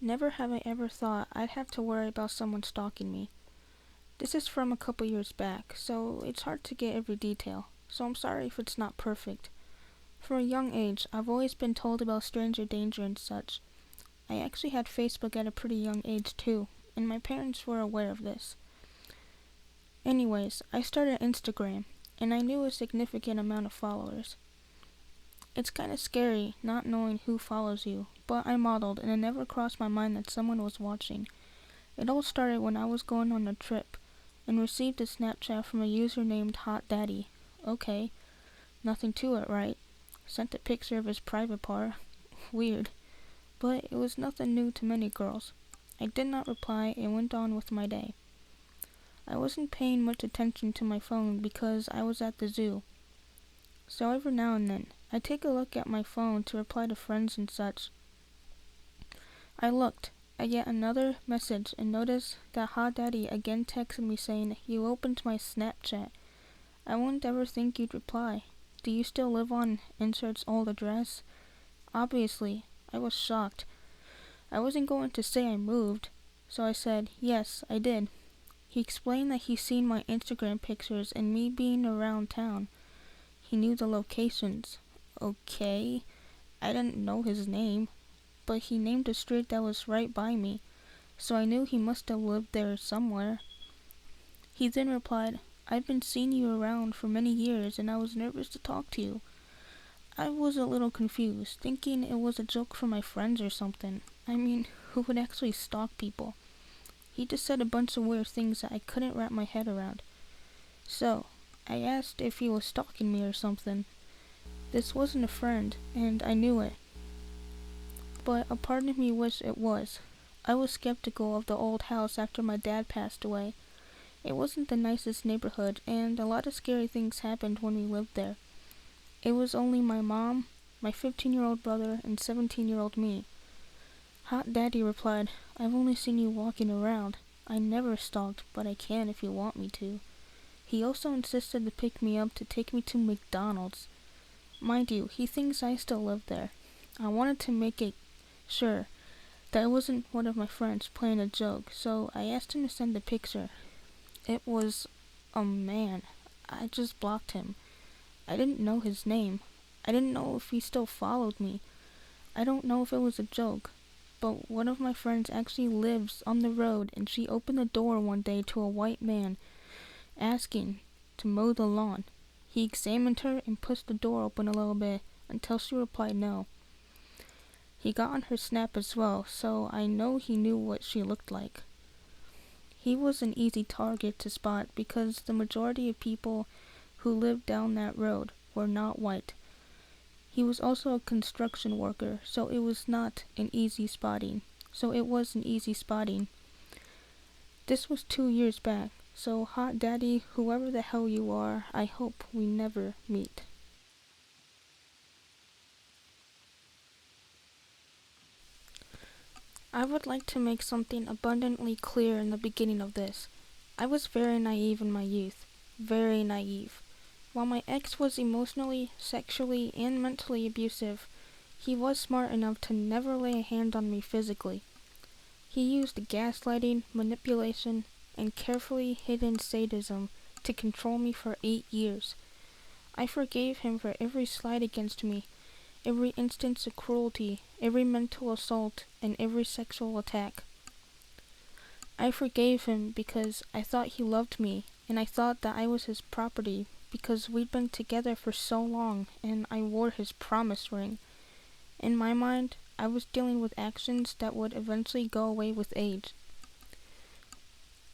Never have I ever thought I'd have to worry about someone stalking me. This is from a couple years back, so it's hard to get every detail, so I'm sorry if it's not perfect. From a young age, I've always been told about stranger danger and such. I actually had Facebook at a pretty young age too, and my parents were aware of this. Anyways, I started Instagram, and I knew a significant amount of followers. It's kinda scary not knowing who follows you, but I modeled and it never crossed my mind that someone was watching. It all started when I was going on a trip, and received a Snapchat from a user named Hot Daddy. Okay, nothing to it, right? Sent a picture of his private part. Weird. But it was nothing new to many girls. I did not reply and went on with my day. I wasn't paying much attention to my phone because I was at the zoo. So every now and then, I take a look at my phone to reply to friends and such. I looked at yet another message and noticed that Hot Daddy again texted me saying, "You opened my Snapchat. I wouldn't ever think you'd reply. Do you still live on insert's old address?" Obviously, I was shocked. I wasn't going to say I moved, so I said, "Yes, I did." He explained that he's seen my Instagram pictures and me being around town. He knew the locations. Okay, I didn't know his name, but he named a street that was right by me, so I knew he must have lived there somewhere. He then replied, "I've been seeing you around for many years and I was nervous to talk to you." I was a little confused, thinking it was a joke for my friends or something. I mean, who would actually stalk people? He just said a bunch of weird things that I couldn't wrap my head around. So, I asked if he was stalking me or something. This wasn't a friend, and I knew it. But a part of me wished it was. I was skeptical of the old house after my dad passed away. It wasn't the nicest neighborhood, and a lot of scary things happened when we lived there. It was only my mom, my 15-year-old brother, and 17-year-old me. Hot Daddy replied, "I've only seen you walking around. I never stalked, but I can if you want me to." He also insisted to pick me up to take me to McDonald's. Mind you, he thinks I still live there. I wanted to make it sure that it wasn't one of my friends playing a joke, so I asked him to send a picture. It was a man. I just blocked him. I didn't know his name. I didn't know if he still followed me. I don't know if it was a joke, but one of my friends actually lives on the road, and she opened the door one day to a white man asking to mow the lawn. He examined her and pushed the door open a little bit until she replied no. He got on her snap as well, so I know he knew what she looked like. He was an easy target to spot because the majority of people who lived down that road were not white. He was also a construction worker, so it was an easy spotting. This was 2 years back, so Hot Daddy, whoever the hell you are, I hope we never meet. I would like to make something abundantly clear in the beginning of this. I was very naive in my youth. Very naive. While my ex was emotionally, sexually, and mentally abusive, he was smart enough to never lay a hand on me physically. He used gaslighting, manipulation, and carefully hidden sadism to control me for 8 years. I forgave him for every slight against me, every instance of cruelty, every mental assault, and every sexual attack. I forgave him because I thought he loved me, and I thought that I was his property because we'd been together for so long and I wore his promise ring. In my mind, I was dealing with actions that would eventually go away with age.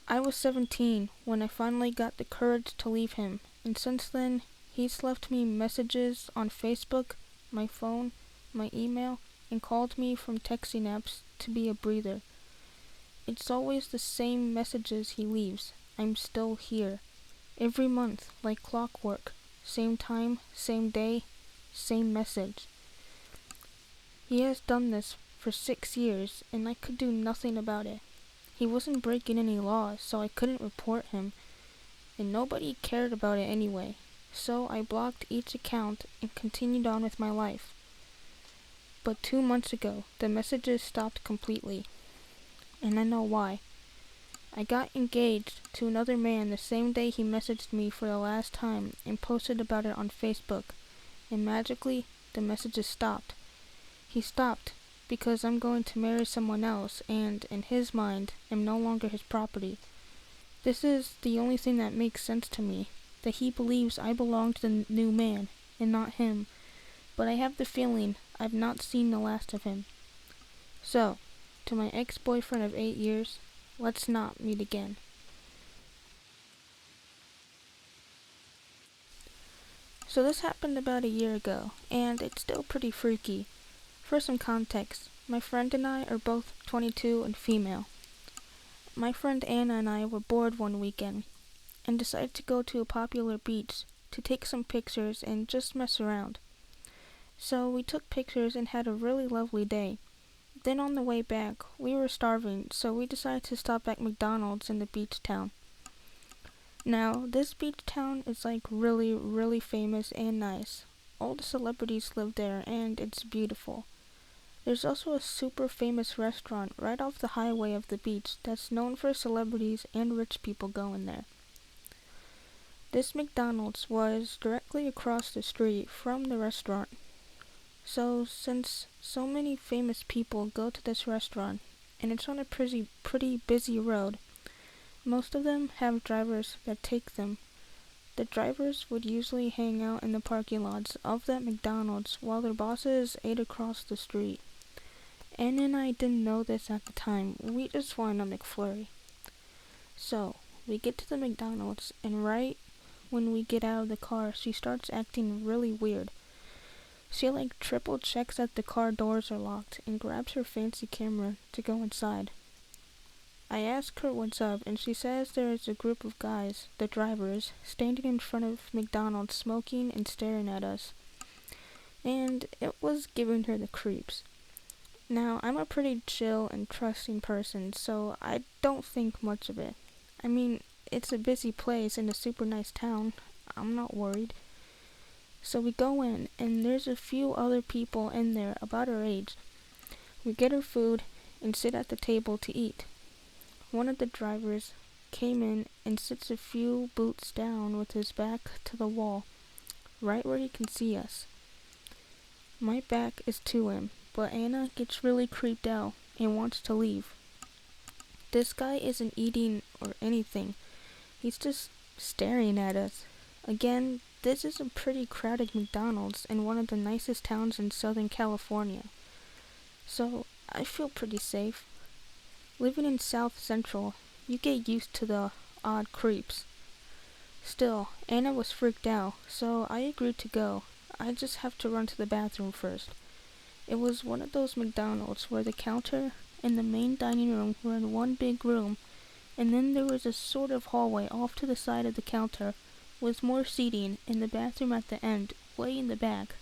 I was 17 when I finally got the courage to leave him, and since then, he's left me messages on Facebook, my phone, my email, and called me from texting apps to be a breather. It's always the same messages he leaves. "I'm still here." Every month, like clockwork. Same time, same day, same message. He has done this for 6 years, and I could do nothing about it. He wasn't breaking any laws, so I couldn't report him, and nobody cared about it anyway. So I blocked each account and continued on with my life. But 2 months ago, the messages stopped completely. and I know why. I got engaged to another man the same day he messaged me for the last time and posted about it on Facebook, and magically, the messages stopped. He stopped because I'm going to marry someone else and, in his mind, am no longer his property. This is the only thing that makes sense to me, that he believes I belong to the new man, and not him, but I have the feeling I've not seen the last of him. So, to my ex-boyfriend of 8 years, let's not meet again. So this happened about a year ago, and it's still pretty freaky. For some context, my friend and I are both 22 and female. My friend Anna and I were bored one weekend, and decided to go to a popular beach to take some pictures and just mess around. So we took pictures and had a really lovely day. Then on the way back, we were starving, so we decided to stop at McDonald's in the beach town. Now, this beach town is like really, really famous and nice. All the celebrities live there and it's beautiful. There's also a super famous restaurant right off the highway of the beach that's known for celebrities and rich people going there. This McDonald's was directly across the street from the restaurant. So, since so many famous people go to this restaurant, and it's on a pretty busy road, most of them have drivers that take them. The drivers would usually hang out in the parking lots of that McDonald's while their bosses ate across the street. Anna and I didn't know this at the time, we just wanted a McFlurry. So, we get to the McDonald's, and right when we get out of the car, she starts acting really weird. She triple checks that the car doors are locked and grabs her fancy camera to go inside. I ask her what's up, and she says there is a group of guys, the drivers, standing in front of McDonald's smoking and staring at us. And it was giving her the creeps. Now, I'm a pretty chill and trusting person, so I don't think much of it. I mean, it's a busy place in a super nice town. I'm not worried. So we go in, and there's a few other people in there about our age. We get our food and sit at the table to eat. One of the drivers came in and sits a few booths down with his back to the wall, right where he can see us. My back is to him, but Anna gets really creeped out and wants to leave. This guy isn't eating or anything. He's just staring at us. Again, this is a pretty crowded McDonald's in one of the nicest towns in Southern California. So, I feel pretty safe. Living in South Central, you get used to the odd creeps. Still, Anna was freaked out, so I agreed to go. I just have to run to the bathroom first. It was one of those McDonald's where the counter and the main dining room were in one big room, and then there was a sort of hallway off to the side of the counter with more seating and the bathroom at the end, way in the back.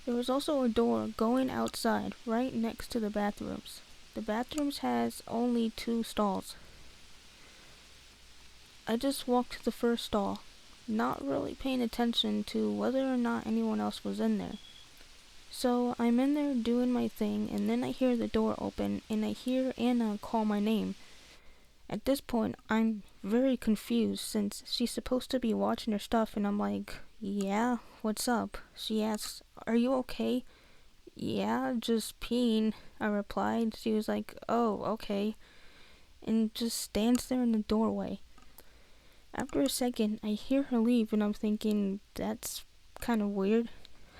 There was also a door going outside right next to the bathrooms. The bathrooms has only 2 stalls. I just walked to the first stall, not really paying attention to whether or not anyone else was in there. So I'm in there doing my thing, and then I hear the door open and I hear Anna call my name. At this point, I'm very confused since she's supposed to be watching her stuff, and I'm like, yeah, what's up? She asks, are you okay? Yeah, just peeing, I replied. She was like, oh, okay, and just stands there in the doorway. After a second, I hear her leave, and I'm thinking, that's kind of weird.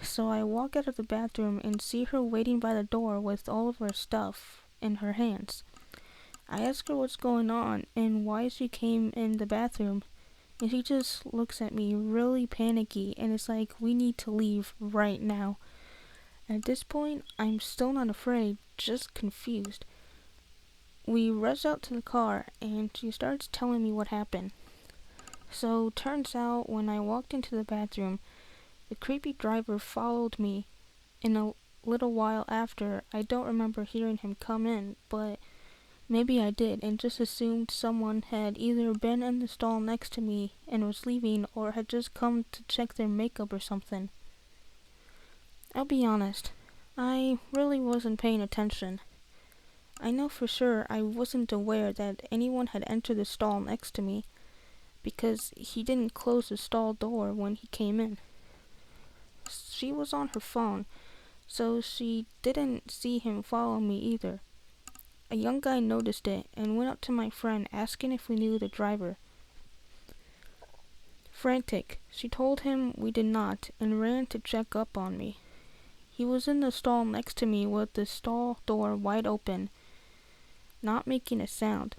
So I walk out of the bathroom and see her waiting by the door with all of her stuff in her hands. I ask her what's going on and why she came in the bathroom, and she just looks at me really panicky and is like, we need to leave right now. At this point, I'm still not afraid, just confused. We rush out to the car and she starts telling me what happened. So turns out when I walked into the bathroom, the creepy driver followed me. In a little while after, I don't remember hearing him come in, but maybe I did and just assumed someone had either been in the stall next to me and was leaving or had just come to check their makeup or something. I'll be honest, I really wasn't paying attention. I know for sure I wasn't aware that anyone had entered the stall next to me, because he didn't close the stall door when he came in. She was on her phone, so she didn't see him follow me either. A young guy noticed it and went up to my friend asking if we knew the driver. Frantic, she told him we did not and ran to check up on me. He was in the stall next to me with the stall door wide open, not making a sound.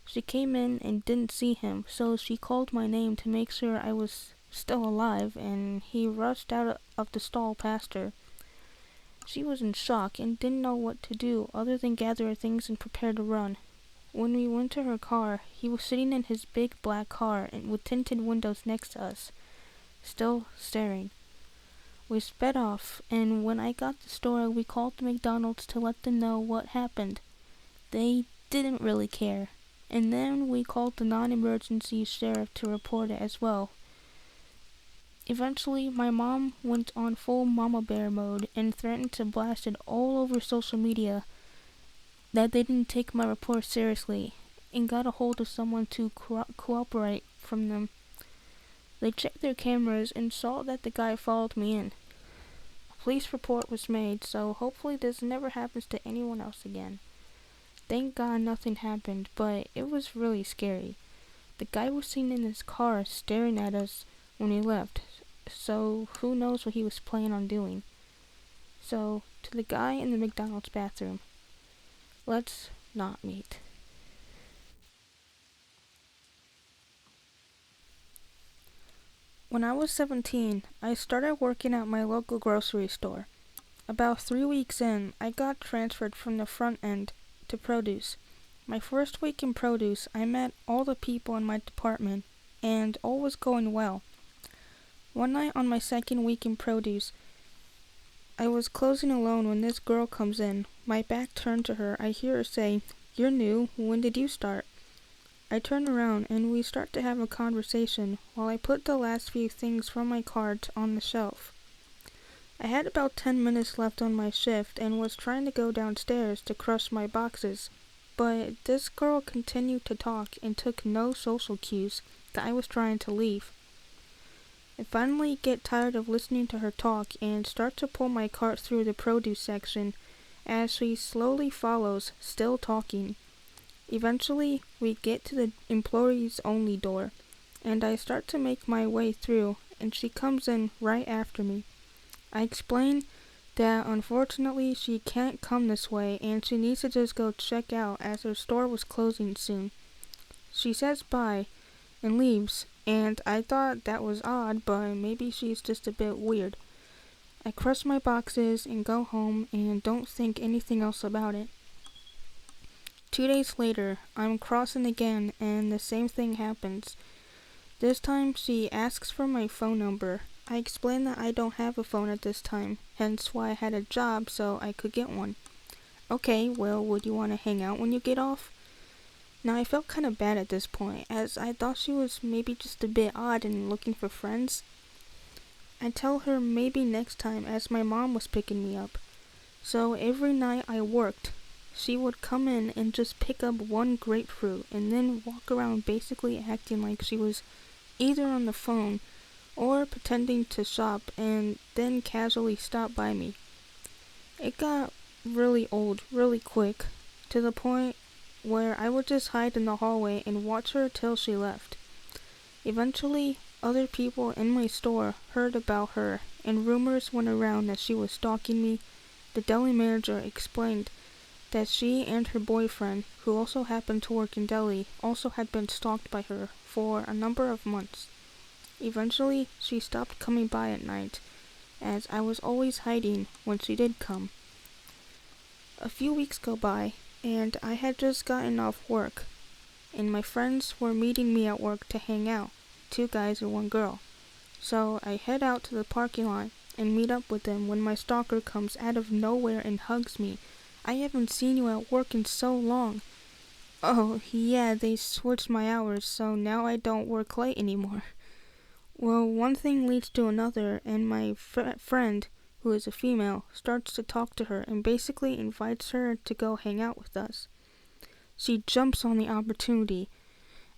She came in and didn't see him, so she called my name to make sure I was still alive, and he rushed out of the stall past her. She was in shock and didn't know what to do other than gather her things and prepare to run. When we went to her car, he was sitting in his big black car and with tinted windows next to us, still staring. We sped off, and when I got to the store, we called the McDonald's to let them know what happened. They didn't really care. And then we called the non-emergency sheriff to report it as well. Eventually, my mom went on full mama bear mode and threatened to blast it all over social media that they didn't take my report seriously, and got a hold of someone to cooperate from them. They checked their cameras and saw that the guy followed me in. A police report was made, so hopefully this never happens to anyone else again. Thank God nothing happened, but it was really scary. The guy was seen in his car staring at us when he left, so who knows what he was planning on doing. So, to the guy in the McDonald's bathroom, let's not meet. When I was 17, I started working at my local grocery store. About 3 weeks in, I got transferred from the front end to produce. My first week in produce, I met all the people in my department, and all was going well. One night on my second week in produce, I was closing alone when this girl comes in. My back turned to her. I hear her say, "You're new. When did you start?" I turn around and we start to have a conversation while I put the last few things from my cart on the shelf. I had about 10 minutes left on my shift and was trying to go downstairs to crush my boxes, but this girl continued to talk and took no social cues that I was trying to leave. I finally get tired of listening to her talk and start to pull my cart through the produce section as she slowly follows, still talking. Eventually, we get to the employees only door, and I start to make my way through, and she comes in right after me. I explain that unfortunately she can't come this way and she needs to just go check out as her store was closing soon. She says bye and leaves, and I thought that was odd, but maybe she's just a bit weird. I crush my boxes and go home and don't think anything else about it. 2 days later, I'm crossing again and the same thing happens. This time she asks for my phone number. I explain that I don't have a phone at this time, hence why I had a job so I could get one. Okay, well, would you want to hang out when you get off? Now I felt kind of bad at this point, as I thought she was maybe just a bit odd and looking for friends. I tell her maybe next time as my mom was picking me up. So every night I worked, she would come in and just pick up one grapefruit and then walk around basically acting like she was either on the phone or pretending to shop and then casually stop by me. It got really old really quick, to the point where I would just hide in the hallway and watch her till she left. Eventually, other people in my store heard about her and rumors went around that she was stalking me. The deli manager explained that she and her boyfriend, who also happened to work in deli, also had been stalked by her for a number of months. Eventually, she stopped coming by at night, as I was always hiding when she did come. A few weeks go by, and I had just gotten off work, and my friends were meeting me at work to hang out, 2 guys and 1 girl. So I head out to the parking lot and meet up with them when my stalker comes out of nowhere and hugs me. "I haven't seen you at work in so long." "Oh, yeah, they switched my hours, so now I don't work late anymore." Well, one thing leads to another, and my friend, who is a female, starts to talk to her and basically invites her to go hang out with us. She jumps on the opportunity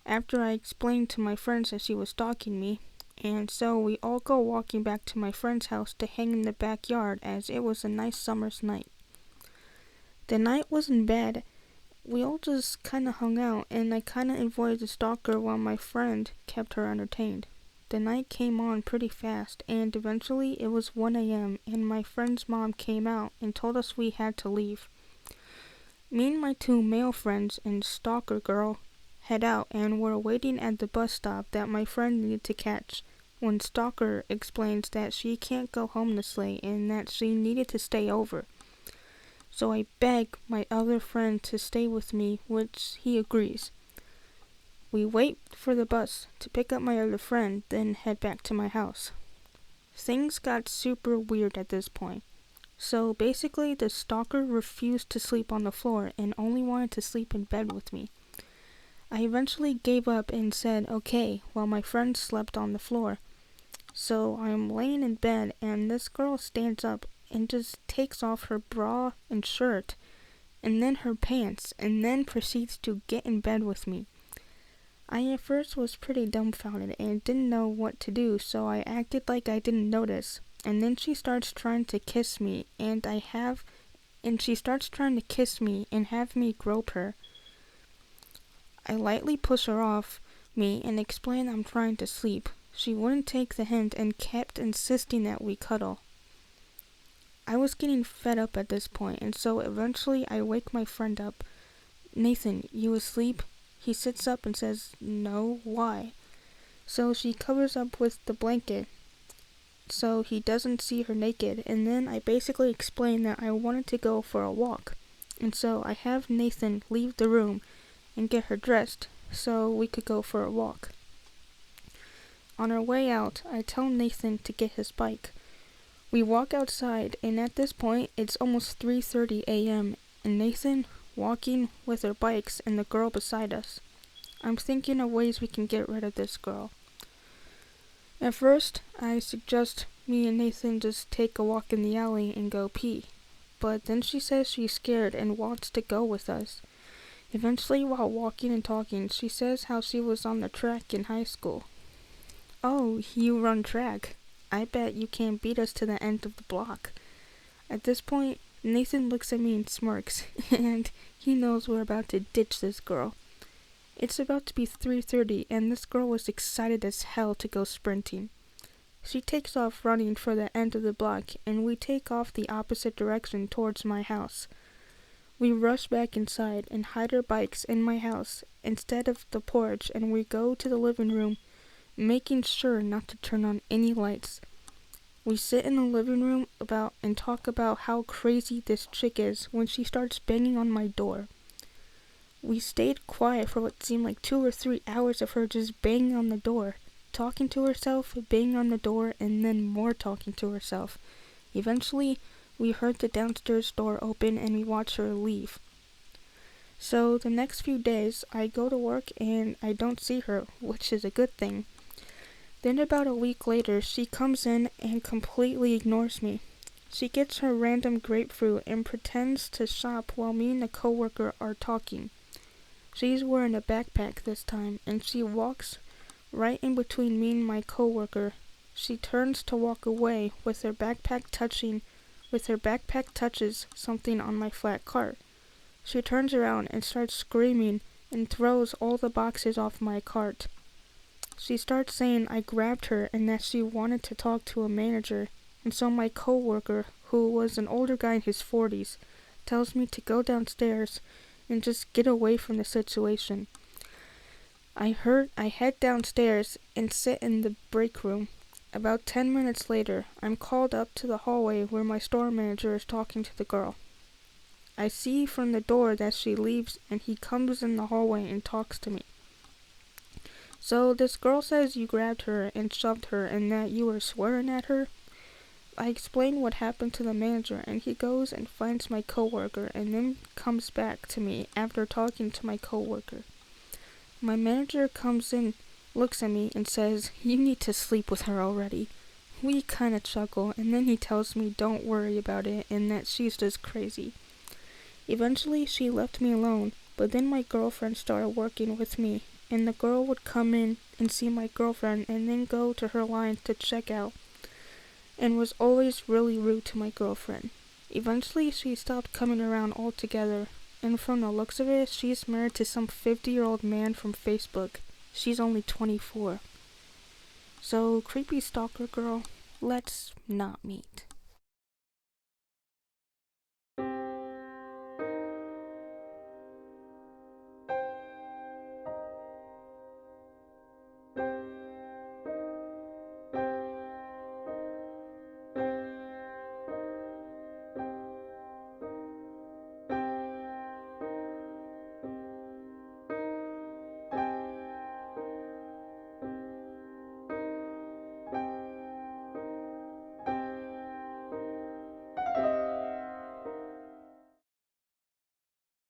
after I explained to my friends that she was stalking me, and so we all go walking back to my friend's house to hang in the backyard as it was a nice summer's night. The night wasn't bad. We all just kinda hung out, and I kinda avoided the stalker while my friend kept her entertained. The night came on pretty fast, and eventually it was 1 a.m. and my friend's mom came out and told us we had to leave. Me and my 2 male friends and stalker girl head out and we're waiting at the bus stop that my friend needed to catch when stalker explains that she can't go home this late and that she needed to stay over. So I beg my other friend to stay with me, which he agrees. We wait for the bus to pick up my other friend, then head back to my house. Things got super weird at this point. So basically the stalker refused to sleep on the floor and only wanted to sleep in bed with me. I eventually gave up and said okay while my friend slept on the floor. So I'm laying in bed and this girl stands up and just takes off her bra and shirt and then her pants and then proceeds to get in bed with me. I at first was pretty dumbfounded and didn't know what to do, so I acted like I didn't notice. And then she starts trying to kiss me and she starts trying to kiss me and have me grope her. I lightly push her off me and explain I'm trying to sleep. She wouldn't take the hint and kept insisting that we cuddle. I was getting fed up at this point, and so eventually I wake my friend up. Nathan, you asleep? He sits up and says, no, why? So she covers up with the blanket so he doesn't see her naked, and then I basically explain that I wanted to go for a walk. And so I have Nathan leave the room and get her dressed so we could go for a walk. On our way out, I tell Nathan to get his bike. We walk outside, and at this point, it's almost 3:30 a.m., and Nathan walking with our bikes and the girl beside us. I'm thinking of ways we can get rid of this girl. At first, I suggest me and Nathan just take a walk in the alley and go pee. But then she says she's scared and wants to go with us. Eventually, while walking and talking, she says how she was on the track in high school. Oh, you run track. I bet you can't beat us to the end of the block. At this point, Nathan looks at me and smirks, and he knows we're about to ditch this girl. It's about to be 3:30, and this girl was excited as hell to go sprinting. She takes off running for the end of the block, and we take off the opposite direction towards my house. We rush back inside and hide our bikes in my house instead of the porch, and we go to the living room, making sure not to turn on any lights. We sit in the living room and talk about how crazy this chick is when she starts banging on my door. We stayed quiet for what seemed like 2 or 3 hours of her just banging on the door, talking to herself, banging on the door, and then more talking to herself. Eventually, we heard the downstairs door open and we watched her leave. So the next few days, I go to work and I don't see her, which is a good thing. Then about a week later, she comes in and completely ignores me. She gets her random grapefruit and pretends to shop while me and a coworker are talking. She's wearing a backpack this time, and she walks right in between me and my coworker. She turns to walk away with her backpack touches something on my flat cart. She turns around and starts screaming and throws all the boxes off my cart. She starts saying I grabbed her and that she wanted to talk to a manager, and so my coworker, who was an older guy in his 40s, tells me to go downstairs and just get away from the situation. I head downstairs and sit in the break room. About 10 minutes later, I'm called up to the hallway where my store manager is talking to the girl. I see from the door that she leaves and he comes in the hallway and talks to me. So this girl says you grabbed her and shoved her and that you were swearing at her. I explain what happened to the manager and he goes and finds my coworker and then comes back to me after talking to my coworker. My manager comes in, looks at me and says, "You need to sleep with her already," We kinda chuckle, and then he tells me don't worry about it and that she's just crazy. Eventually, she left me alone, but then my girlfriend started working with me, and the girl would come in and see my girlfriend and then go to her line to check out, and was always really rude to my girlfriend. Eventually, she stopped coming around altogether, and from the looks of it, she's married to some 50-year-old man from Facebook. She's only 24. So, creepy stalker girl, let's not meet.